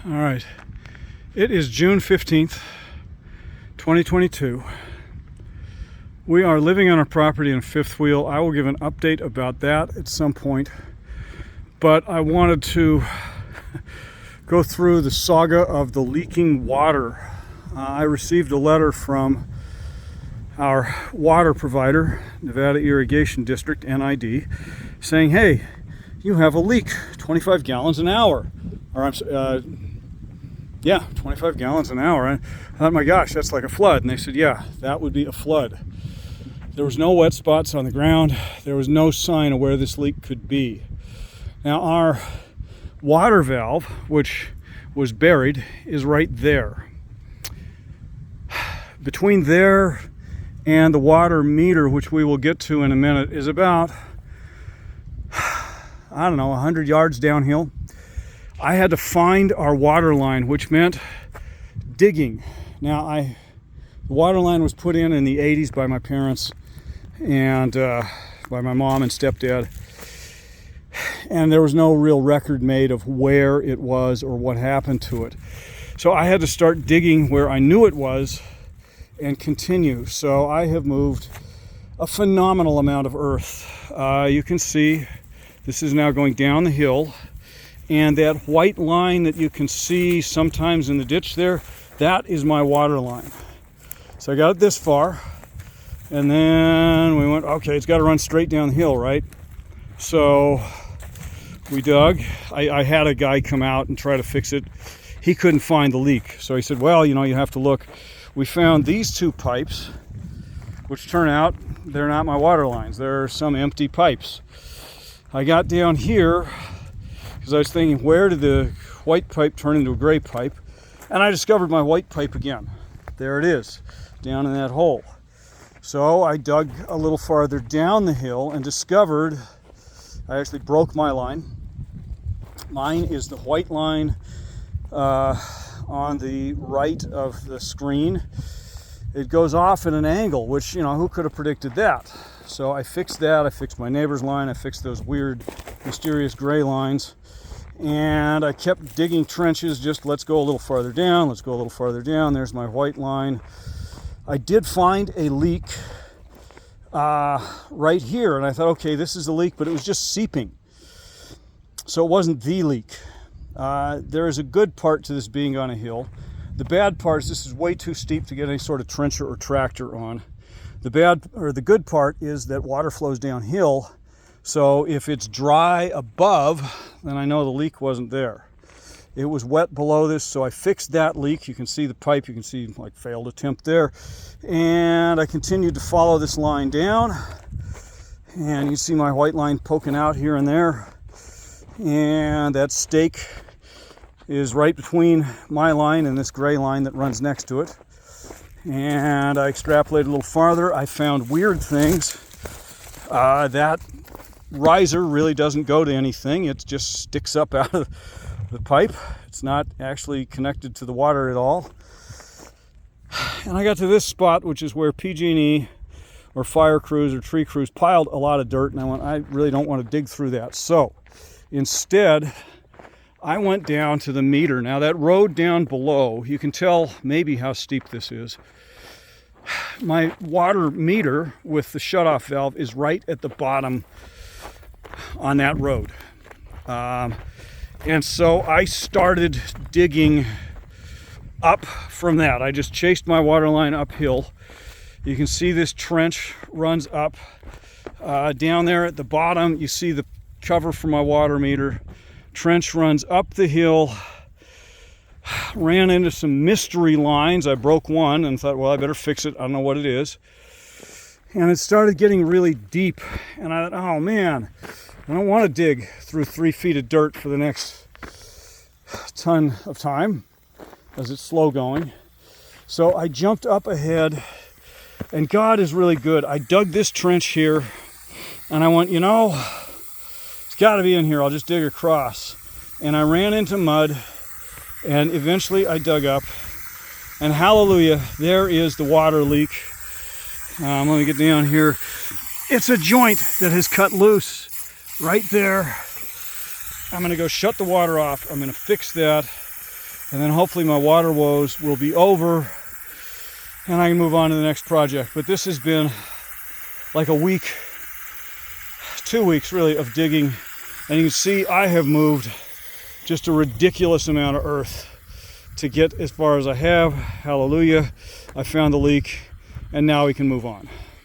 All right, it is June 15th, 2022. We are living on our property in Fifth Wheel. I will give an update about that at some point, but I wanted to go through the saga of the leaking water. I received a letter from our water provider, Nevada Irrigation District, NID, saying, hey, you have a leak, 25 gallons an hour. Or 25 gallons an hour. I thought, my gosh, that's like a flood. And they said, yeah, that would be a flood. There was no wet spots on the ground. There was no sign of where this leak could be. Now, our water valve, which was buried, is right there. Between there and the water meter, which we will get to in a minute, is about, 100 yards downhill. I had to find our water line, which meant digging. Now, the water line was put in the 80s by my parents and by my mom and stepdad. And there was no real record made of where it was or what happened to it. So I had to start digging where I knew it was and continue. So I have moved a phenomenal amount of earth. You can see this is now going down the hill. And that white line that you can see sometimes in the ditch there, that is my water line. So I got it this far, and then we went, okay, it's got to run straight down the hill, right? So we dug. I had a guy come out and try to fix it. He couldn't find the leak. So he said, well, you have to look. We found these two pipes, which turn out they're not my water lines. They're some empty pipes. I got down here because I was thinking, where did the white pipe turn into a gray pipe? And I discovered my white pipe again. There it is, down in that hole. So I dug a little farther down the hill and discovered, I actually broke my line. Mine is the white line on the right of the screen. It goes off at an angle, which, who could have predicted that? So I fixed that. I fixed my neighbor's line. I fixed those weird, mysterious gray lines. And I kept digging trenches, just let's go a little farther down, let's go a little farther down. There's my white line. I did find a leak right here, and I thought, okay, this is the leak, but it was just seeping. So it wasn't the leak. There is a good part to this being on a hill. The bad part is this is way too steep to get any sort of trencher or tractor on. The good part is that water flows downhill. So if it's dry above, then I know the leak wasn't there. It was wet below this, so I fixed that leak. You can see the pipe, you can see failed attempt there. And I continued to follow this line down. And you see my white line poking out here and there. And that stake is right between my line and this gray line that runs next to it. And I extrapolated a little farther. I found weird things. That riser really doesn't go to anything. It just sticks up out of the pipe. It's not actually connected to the water at all. And I got to this spot, which is where PG&E or fire crews or tree crews piled a lot of dirt, and I really don't want to dig through that. So instead, I went down to the meter. Now that road down below, you can tell maybe how steep this is. My water meter with the shutoff valve is right at the bottom on that road. And so I started digging up from that. I just chased my water line uphill. You can see this trench runs up. Down there at the bottom, you see the cover for my water meter. Trench runs up the hill. Ran into some mystery lines. I broke one and thought, well, I better fix it. I don't know what it is. And it started getting really deep. And I thought, oh man, I don't want to dig through 3 feet of dirt for the next ton of time, as it's slow going. So I jumped up ahead, and God is really good. I dug this trench here, and I went, it's got to be in here. I'll just dig across. And I ran into mud, and eventually I dug up, and hallelujah, there is the water leak. Let me get down here. It's a joint that has cut loose right there. I'm going to go shut the water off. I'm going to fix that. And then hopefully my water woes will be over and I can move on to the next project. But this has been like a week, 2 weeks really, of digging. And you can see I have moved just a ridiculous amount of earth to get as far as I have. Hallelujah. I found the leak and now we can move on.